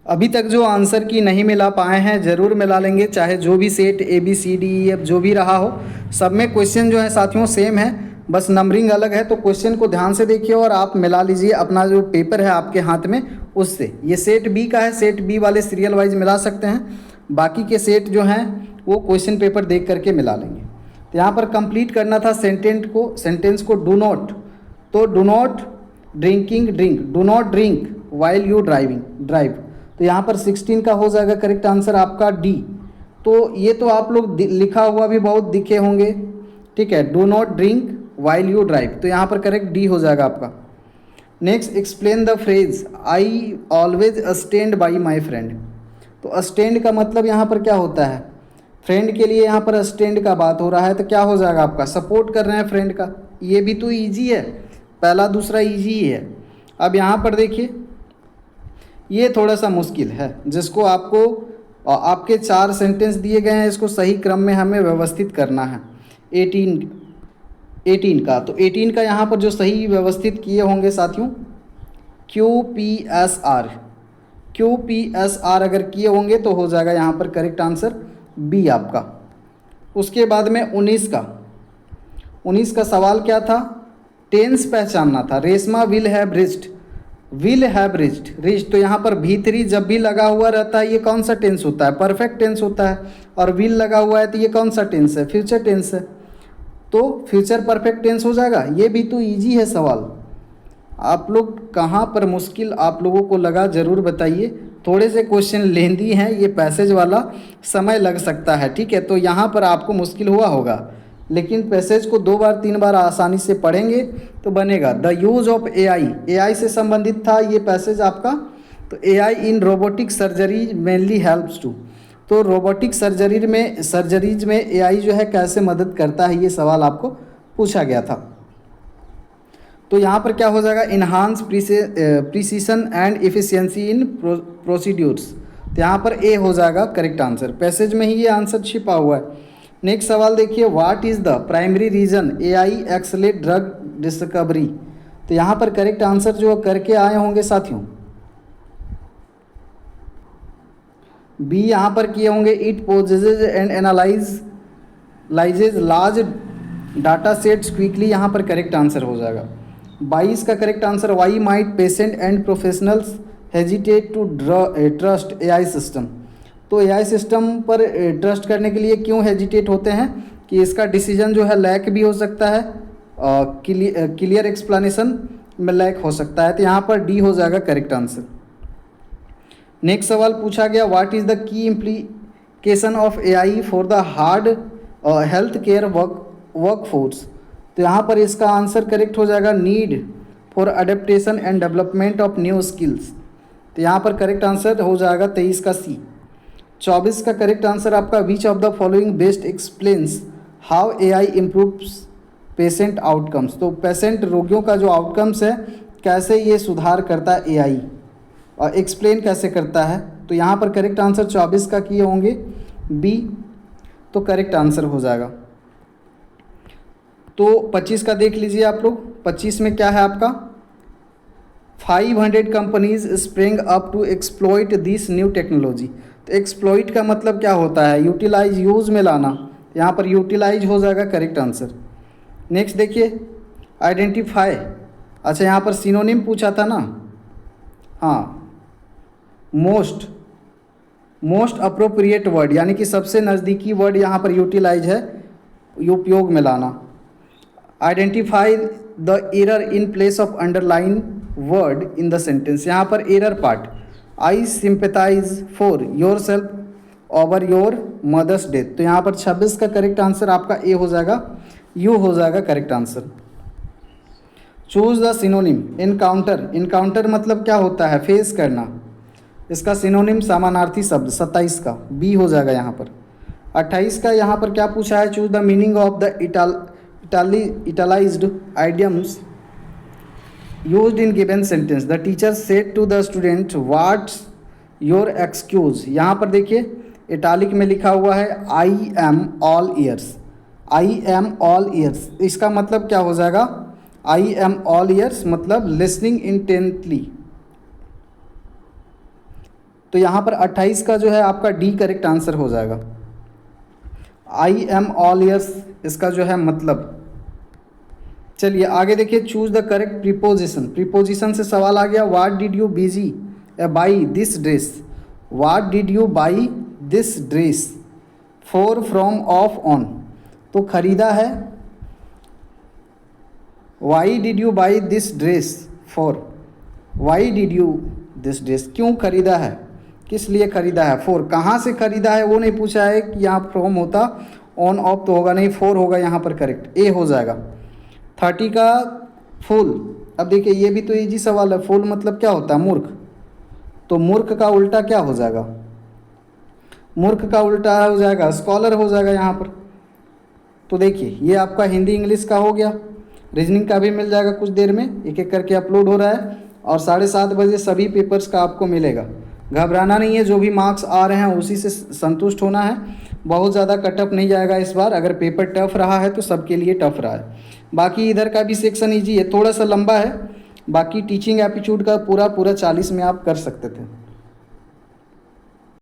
अभी तक जो आंसर की नहीं मिला पाए हैं ज़रूर मिला लेंगे, चाहे जो भी सेट ABCDE जो भी रहा हो। सब में क्वेश्चन जो है साथियों सेम है, बस नंबरिंग अलग है। तो क्वेश्चन को ध्यान से देखिए और आप मिला लीजिए अपना जो पेपर है आपके हाथ में उससे। ये सेट बी का है, सेट बी वाले सीरियल वाइज मिला सकते हैं, बाकी के सेट जो हैं वो क्वेश्चन पेपर देख करके मिला लेंगे। तो यहाँ पर कंप्लीट करना था सेंटेंस को डू नॉट, तो do not drinking drink, do not drink while you drive. तो यहाँ पर 16 का हो जाएगा करेक्ट आंसर आपका डी। तो ये तो आप लोग लिखा हुआ भी बहुत दिखे होंगे, ठीक है, do not drink while you drive, तो यहाँ पर करेक्ट डी हो जाएगा आपका। Next, explain the phrase I always stand by my friend. तो स्टैंड का मतलब यहाँ पर क्या होता है, फ्रेंड के लिए यहाँ पर स्टैंड का बात हो रहा है, तो क्या हो जाएगा आपका सपोर्ट कर रहे हैं फ्रेंड का। ये भी तो ईजी है, पहला दूसरा ईजी ही है। अब यहाँ पर देखिए ये थोड़ा सा मुश्किल है, जिसको आपको आपके 4 सेंटेंस दिए गए हैं, इसको सही क्रम में हमें व्यवस्थित करना है। 18 का, तो 18 का यहाँ पर जो सही व्यवस्थित किए होंगे साथियों QPSR अगर किए होंगे तो हो जाएगा यहाँ पर करेक्ट आंसर बी आपका। उसके बाद में 19 का सवाल क्या था, टेंस पहचानना था। रेशमा विल हैव रिच्ड तो यहाँ पर V3 जब भी लगा हुआ रहता है ये कौन सा टेंस होता है, परफेक्ट टेंस होता है। और विल लगा हुआ है तो ये कौन सा टेंस है, फ्यूचर टेंस है, तो फ्यूचर परफेक्ट टेंस हो जाएगा। ये भी तो इजी है सवाल, आप लोग कहाँ पर मुश्किल आप लोगों को लगा ज़रूर बताइए। थोड़े से क्वेश्चन लेंदी हैं, ये पैसेज वाला समय लग सकता है, ठीक है, तो यहाँ पर आपको मुश्किल हुआ होगा, लेकिन पैसेज को 2 बार 3 बार आसानी से पढ़ेंगे तो बनेगा। द यूज ऑफ AI से संबंधित था ये पैसेज आपका। तो AI in robotic surgery mainly helps to, तो रोबोटिक सर्जरीज में AI जो है कैसे मदद करता है, ये सवाल आपको पूछा गया था। तो यहाँ पर क्या हो जाएगा, enhance precision and efficiency in procedures, तो यहाँ पर ए हो जाएगा करेक्ट आंसर। पैसेज में ही ये आंसर छिपा हुआ है। नेक्स्ट सवाल देखिए, what is the primary reason AI accelerate drug discovery, तो यहाँ पर करेक्ट आंसर जो करके आए होंगे साथियों बी यहाँ पर किए होंगे। It possesses and analyzes large data sets quickly, यहाँ पर करेक्ट आंसर हो जाएगा। 22 का correct answer, why might patient and professionals hesitate to trust AI system, तो AI सिस्टम पर ट्रस्ट करने के लिए क्यों हेजिटेट होते हैं कि इसका डिसीजन जो है लैक भी हो सकता है, क्लियर एक्सप्लेनेशन में लैक हो सकता है, तो यहाँ पर डी हो जाएगा करेक्ट आंसर। नेक्स्ट सवाल पूछा गया, what is the key implication of AI for the hard health care workforce, तो यहाँ पर इसका आंसर करेक्ट हो जाएगा need for adaptation and development of new skills, तो यहाँ पर करेक्ट आंसर हो जाएगा 23 का सी। 24 का करेक्ट आंसर आपका, which of the following best explains how AI improves patient outcomes, तो पेशेंट रोगियों का जो आउटकम्स है कैसे ये सुधार करता है AI और एक्सप्लेन कैसे करता है, तो यहाँ पर करेक्ट आंसर 24 का किए होंगे बी, तो करेक्ट आंसर हो जाएगा। तो 25 का देख लीजिए आप लोग, 25 में क्या है आपका, 500 companies spring up to exploit this new technology, तो एक्सप्लॉइट का मतलब क्या होता है, यूटिलाइज, यूज़ में लाना, यहाँ पर यूटिलाइज हो जाएगा करेक्ट आंसर। नेक्स्ट देखिए, आइडेंटिफाई, अच्छा यहाँ पर सिनोनिम पूछा था ना, हाँ, मोस्ट अप्रोप्रिएट वर्ड, यानी कि सबसे नज़दीकी वर्ड यहाँ पर यूटिलाइज है, उपयोग में लाना। Identify the error in place of underline word in the sentence, यहाँ पर error part, I sympathise for your self over your mother's death, तो यहाँ पर 26 का करेक्ट आंसर आपका ए हो जाएगा, यू हो जाएगा correct answer. Choose the synonym, encounter मतलब क्या होता है, फेस करना, इसका सिनोनिम समानार्थी शब्द, 27 का बी हो जाएगा यहाँ पर। 28 का यहाँ पर क्या पूछा है, choose the meaning of the italicized idioms used in given sentence, the teacher said to the student what's your excuse, यहाँ पर देखिए इटालिक में लिखा हुआ है आई एम ऑल ईयर्स, इसका मतलब क्या हो जाएगा, आई एम ऑल ईयर्स मतलब लिसनिंग इंटेंटली, तो यहाँ पर 28 का जो है आपका डी करेक्ट आंसर हो जाएगा। आई एम ऑल ईयर्स इसका जो है मतलब। चलिए आगे देखिए, choose the correct preposition. Preposition से सवाल आ गया, what did you busy by this dress, what did you by this dress for from of on, तो खरीदा है। Why did you by this dress for, why did you this dress, क्यों खरीदा है, किस लिए खरीदा है। फोर, कहाँ से खरीदा है वो नहीं पूछा है कि यहाँ फ्रॉम होता, ऑन ऑफ तो होगा नहीं, फोर होगा यहाँ पर करेक्ट, ए हो जाएगा। 30 का फुल। अब देखिए ये भी तो इजी सवाल है, फुल मतलब क्या होता है, मूर्ख, तो मूर्ख का उल्टा क्या हो जाएगा, मूर्ख का उल्टा हो जाएगा स्कॉलर हो जाएगा यहाँ पर। तो देखिए ये आपका हिंदी इंग्लिश का हो गया, रीजनिंग का भी मिल जाएगा कुछ देर में, एक एक करके अपलोड हो रहा है और 7:30 बजे सभी पेपर्स का आपको मिलेगा। घबराना नहीं है, जो भी मार्क्स आ रहे हैं उसी से संतुष्ट होना है। बहुत ज़्यादा कटअप नहीं जाएगा इस बार, अगर पेपर टफ रहा है तो सबके लिए टफ रहा है। बाकी इधर का भी सेक्शन इजी है, थोड़ा सा लंबा है, बाकी टीचिंग एप्टीट्यूड का पूरा 40 में आप कर सकते थे।